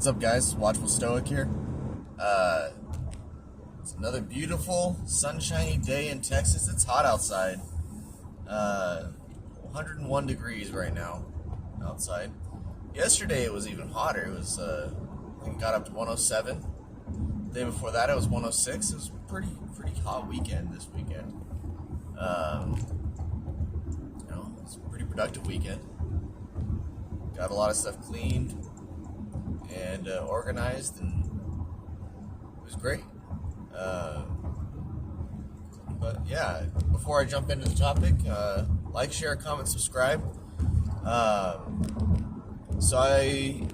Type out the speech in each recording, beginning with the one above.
What's up, guys? Watchful Stoic here. It's another beautiful, sunshiny day in Texas. It's hot outside. 101 degrees right now outside. Yesterday it was even hotter. It was, I think it got up to 107. The day before that it was 106. It was a pretty hot weekend this weekend. It's a pretty productive weekend. Got a lot of stuff cleaned and organized, and it was great. But yeah, before I jump into the topic, like, share, comment, subscribe. So I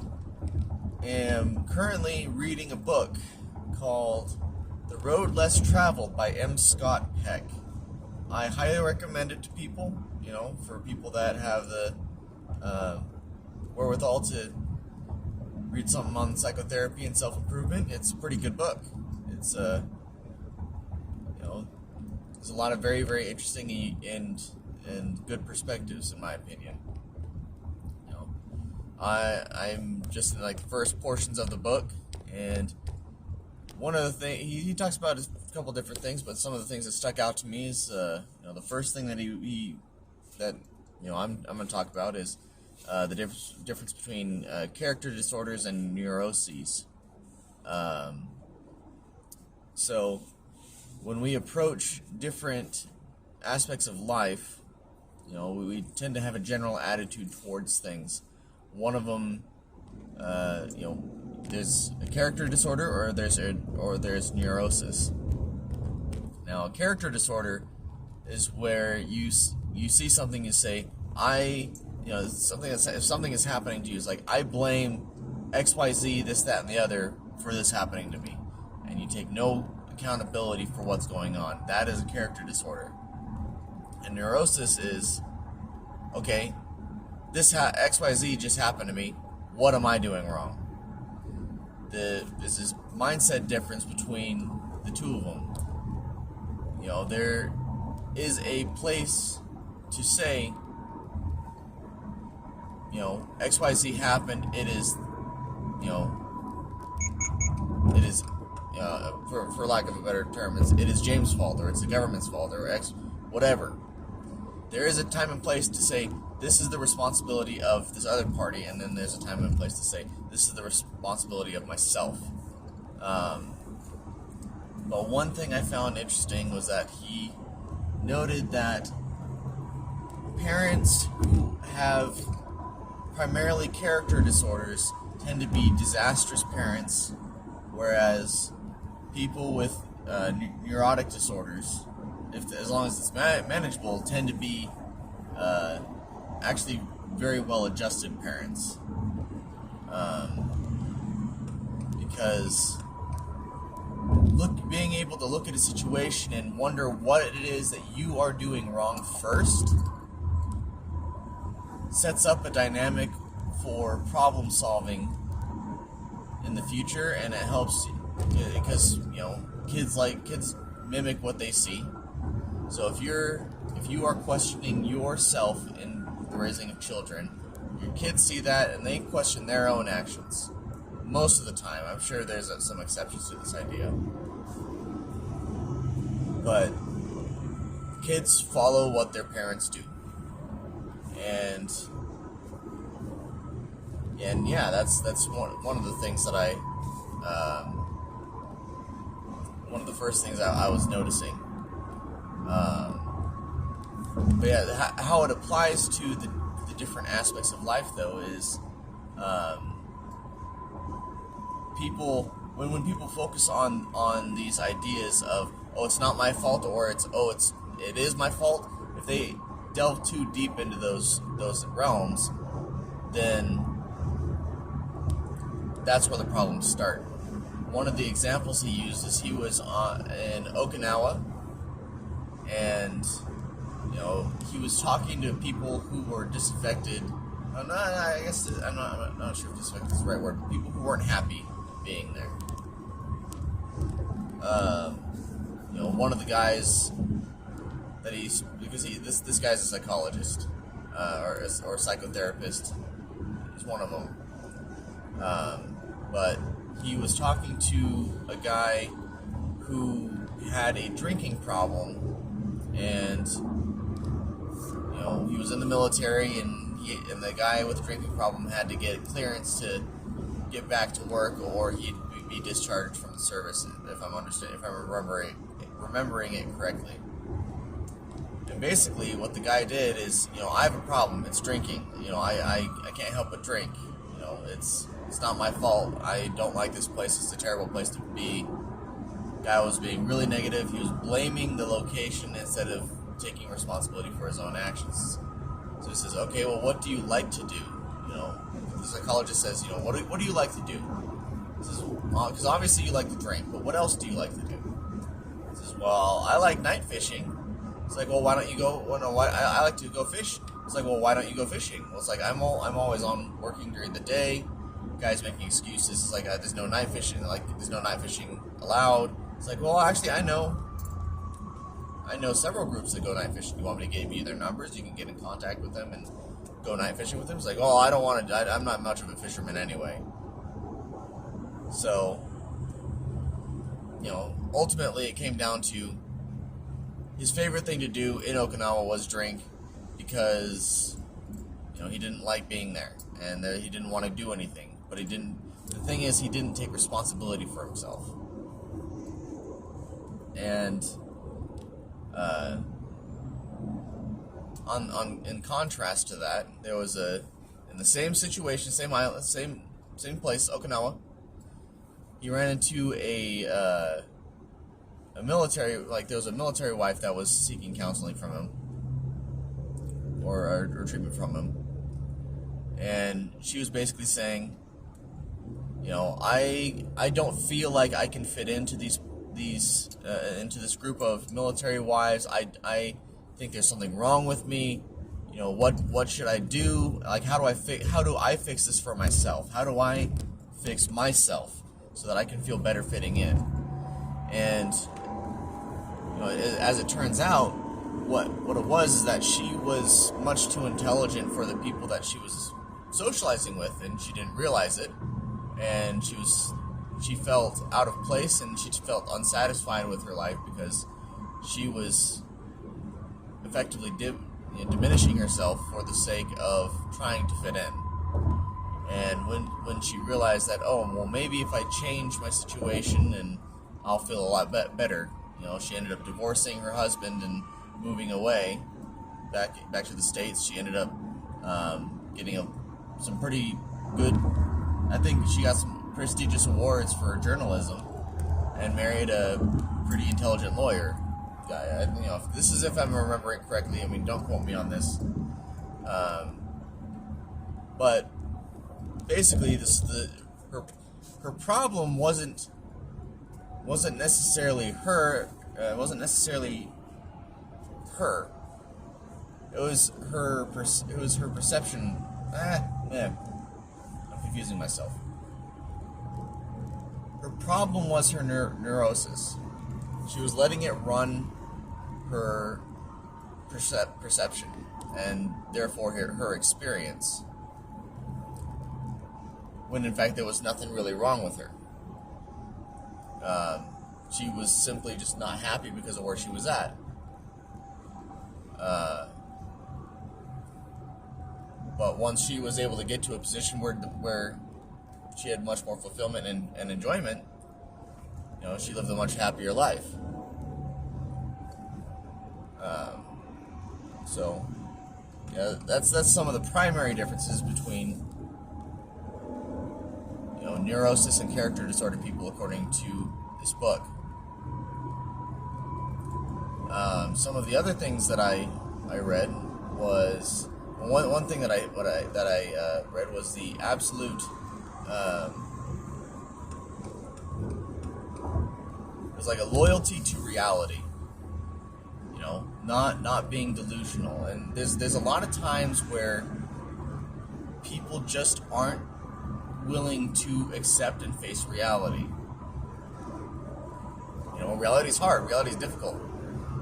am currently reading a book called The Road Less Traveled by M. Scott Peck. I highly recommend it to people, for people that have the wherewithal to read something on psychotherapy and self-improvement. It's a pretty good book. It's there's a lot of very, very interesting and good perspectives, in my opinion. I'm just in the first portions of the book, and one of the things he talks about is a couple different things, but some of the things that stuck out to me is the first thing that I'm going to talk about is the difference between character disorders and neuroses. So when we approach different aspects of life, we tend to have a general attitude towards things. One of them, there's a character disorder, or there's neurosis. Now, a character disorder is where you see something, you say, if something is happening to you, it's like, I blame XYZ, this, that, and the other for this happening to me, and you take no accountability for what's going on. That is a character disorder. And neurosis is, okay, this XYZ just happened to me. What am I doing wrong? There's this mindset difference between the two of them. There is a place to say, XYZ happened. It is, for lack of a better term, it is James' fault, or it's the government's fault, or whatever. There is a time and place to say, this is the responsibility of this other party, and then there's a time and place to say, this is the responsibility of myself. But one thing I found interesting was that he noted that parents who have primarily character disorders tend to be disastrous parents, whereas people with neurotic disorders, as long as it's manageable, tend to be actually very well-adjusted parents, because being able to look at a situation and wonder what it is that you are doing wrong first sets up a dynamic for problem solving in the future, and it helps because kids mimic what they see. So if you are questioning yourself in the raising of children, your kids see that and they question their own actions most of the time. I'm sure there's some exceptions to this idea, but kids follow what their parents do, and yeah, that's one of the things that one of the first things I was noticing. But yeah, how it applies to the different aspects of life, though, is when people focus on these ideas of, it's not my fault, or it is my fault. If they delve too deep into those realms, then that's where the problems start. One of the examples he used is he was in Okinawa, and he was talking to people who were disaffected. I'm not sure if disaffected is the right word. People who weren't happy being there. One of the guys that this guy's a psychologist, or psychotherapist. He's one of them. but he was talking to a guy who had a drinking problem, and he was in the military, and the guy with the drinking problem had to get clearance to get back to work, or he'd be discharged from the service. If I'm remembering it correctly. And basically, what the guy did is, I have a problem. It's drinking. I can't help but drink. It's not my fault. I don't like this place. It's a terrible place to be. Guy was being really negative. He was blaming the location instead of taking responsibility for his own actions. So he says, okay, well, what do you like to do? The psychologist says, what do you like to do? He says, because obviously you like to drink, but what else do you like to do? He says, well, I like night fishing. It's like, well, why don't you go? Well, no, I like to go fish. It's like, well, why don't you go fishing? Well, it's like, I'm always on working during the day. Guy's making excuses. It's like, there's no night fishing. Like, there's no night fishing allowed. It's like, well, actually, I know several groups that go night fishing. You want me to give you their numbers? You can get in contact with them and go night fishing with them. It's like, oh, I don't want to. I'm not much of a fisherman anyway. So, ultimately, it came down to his favorite thing to do in Okinawa was drink, because he didn't like being there, and he didn't want to do anything. But he didn't. The thing is, he didn't take responsibility for himself. And in contrast to that, there was in the same situation, same island, same place, Okinawa. He ran into a military, there was a military wife that was seeking counseling from him, or treatment from him, and she was basically saying, I don't feel like I can fit into into this group of military wives. I think there's something wrong with me. What should I do? Like, how do I fix this for myself? How do I fix myself so that I can feel better fitting in? And as it turns out, what it was is that she was much too intelligent for the people that she was socializing with, and she didn't realize it. And she felt out of place, and she felt unsatisfied with her life because she was effectively diminishing herself for the sake of trying to fit in. And when she realized that, oh, well, maybe if I change my situation and I'll feel a lot better, she ended up divorcing her husband and moving away back to the States. She ended up getting some pretty good, I think she got some prestigious awards for journalism, and married a pretty intelligent lawyer guy. If I'm remembering correctly. Don't quote me on this. But basically, her problem wasn't necessarily her. It wasn't necessarily her. It was her perception. I'm confusing myself. Her problem was her neurosis. She was letting it run her perception, and therefore her experience, when in fact there was nothing really wrong with her. She was simply just not happy because of where she was at. But once she was able to get to a position where she had much more fulfillment and enjoyment, she lived a much happier life. So, that's some of the primary differences between neurosis and character disorder people, according to this book. Some of the other things that I read was one thing that I read was the absolute. It was like a loyalty to reality. Not being delusional. And there's a lot of times where people just aren't willing to accept and face reality. Reality is hard. Reality is difficult.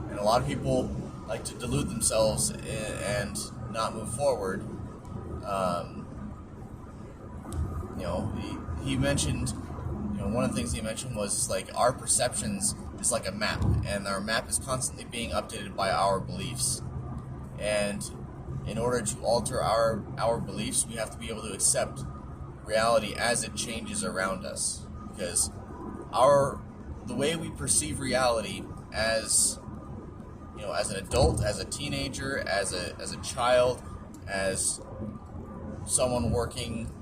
And a lot of people like to delude themselves and not move forward. he mentioned, one of the things he mentioned was like our perceptions is like a map, and our map is constantly being updated by our beliefs. And in order to alter our beliefs, we have to be able to accept reality as it changes around us, because the way we perceive reality as as an adult, as a teenager, as a child, as someone working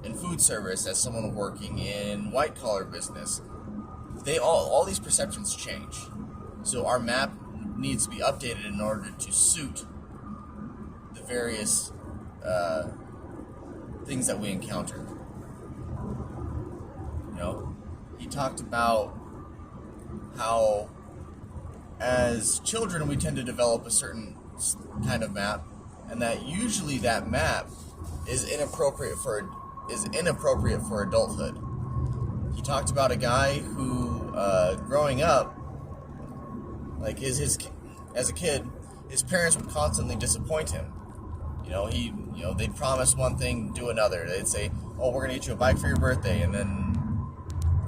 in food service, as someone working in white collar business, they all these perceptions change. So our map needs to be updated in order to suit the various things that we encounter. He talked about how as children we tend to develop a certain kind of map, and that usually that map is inappropriate for adulthood. He talked about a guy who, growing up, like as a kid, his parents would constantly disappoint him. They'd promise one thing, do another. They'd say, "Oh, we're gonna get you a bike for your birthday," and then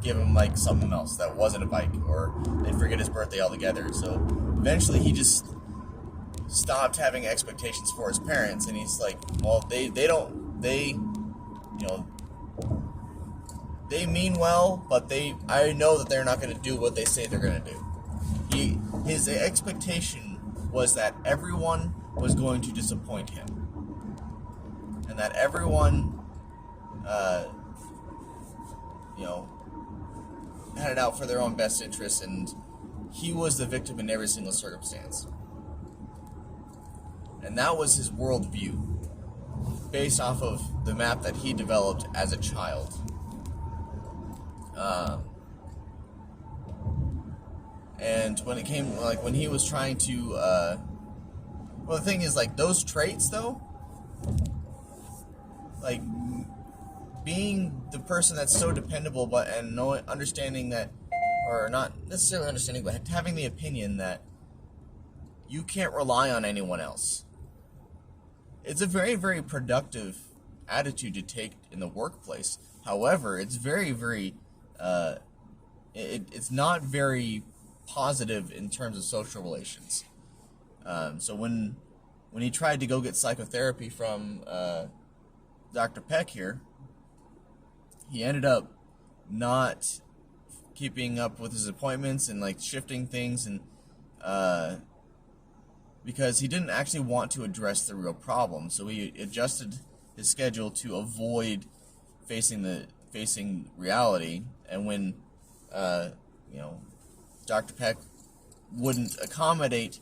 give him like something else that wasn't a bike, or they'd forget his birthday altogether. So eventually, he just stopped having expectations for his parents, and he's like, "Well, they mean well, but I know that they're not going to do what they say they're going to do." His expectation was that everyone was going to disappoint him, and that everyone, had it out for their own best interests, and he was the victim in every single circumstance. And that was his worldview, based off of the map that he developed as a child. And when it came, like, when he was trying to, the thing is, like, those traits, though, like, being the person that's so dependable, and understanding that, or not necessarily understanding, but having the opinion that you can't rely on anyone else. It's a very, very productive attitude to take in the workplace. However, it's very, very, it's not very positive in terms of social relations. So when he tried to go get psychotherapy from Dr. Peck here, he ended up not keeping up with his appointments and like shifting things, and because he didn't actually want to address the real problem. So he adjusted his schedule to avoid facing reality. And when Dr. Peck wouldn't accommodate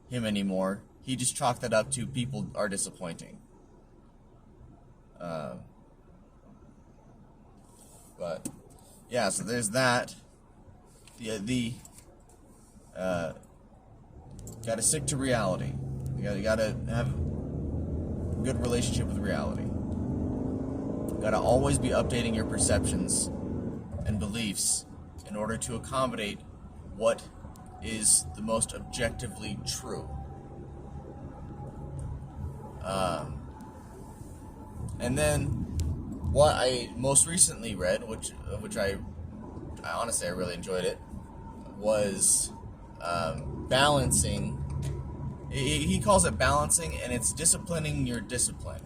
him anymore, he just chalked that up to people are disappointing. But yeah, so there's that. Gotta stick to reality. You gotta have a good relationship with reality. You gotta always be updating your perceptions and beliefs in order to accommodate what is the most objectively true. And then what I most recently read, which I honestly I really enjoyed it, was balancing. He calls it balancing, and it's disciplining your discipline,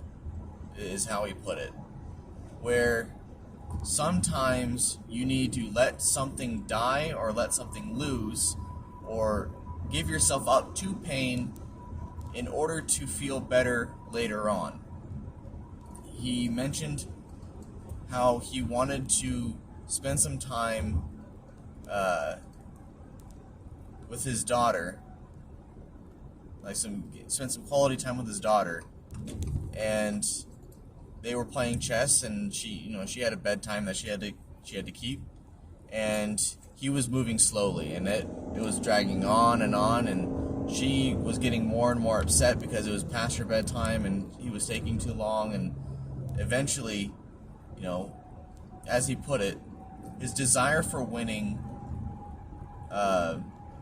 is how he put it. Where sometimes you need to let something die, or let something lose, or give yourself up to pain in order to feel better later on. He mentioned how he wanted to spend some time with his daughter, spend some quality time with his daughter, and they were playing chess, and she had a bedtime that she had to keep, and he was moving slowly, and it was dragging on, and she was getting more and more upset because it was past her bedtime and he was taking too long, and eventually, as he put it, his desire for winning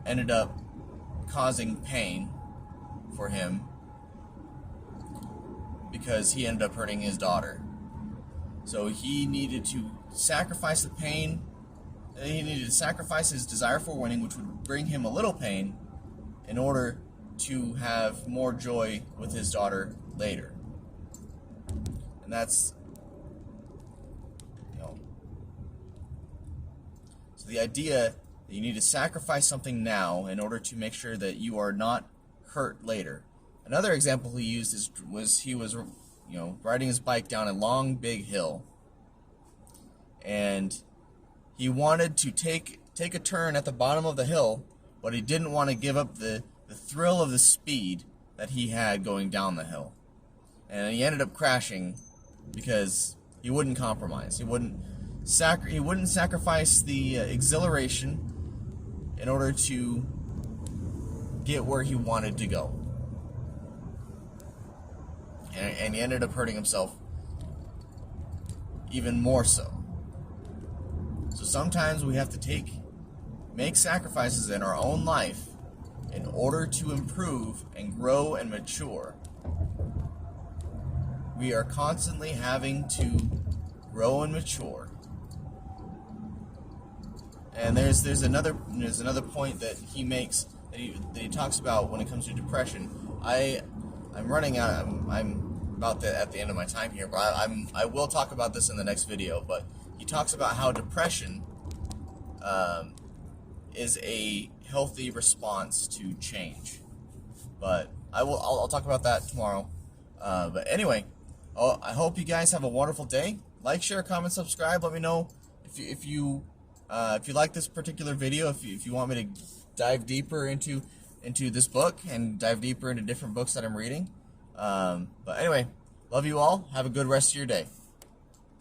ended up causing pain for him because he ended up hurting his daughter. So he needed to sacrifice the pain. He needed to sacrifice his desire for winning, which would bring him a little pain, in order to have more joy with his daughter later. And that's, so the idea that you need to sacrifice something now in order to make sure that you are not hurt later. Another example he used was he was riding his bike down a long, big hill, and he wanted to take a turn at the bottom of the hill, but he didn't want to give up the thrill of the speed that he had going down the hill. And he ended up crashing because he wouldn't compromise. He wouldn't sacrifice the exhilaration in order to get where he wanted to go. And he ended up hurting himself even more so. So sometimes we have to make sacrifices in our own life in order to improve and grow and mature. We are constantly having to grow and mature. And there's another point that he makes that he talks about when it comes to depression. I'm running out. I'm about at the end of my time here, but I will talk about this in the next video. But he talks about how depression is a healthy response to change. But I'll talk about that tomorrow. But anyway, I hope you guys have a wonderful day. Like, share, comment, subscribe. Let me know if you like this particular video. If you want me to dive deeper into this book and dive deeper into different books that I'm reading. But anyway, love you all. Have a good rest of your day.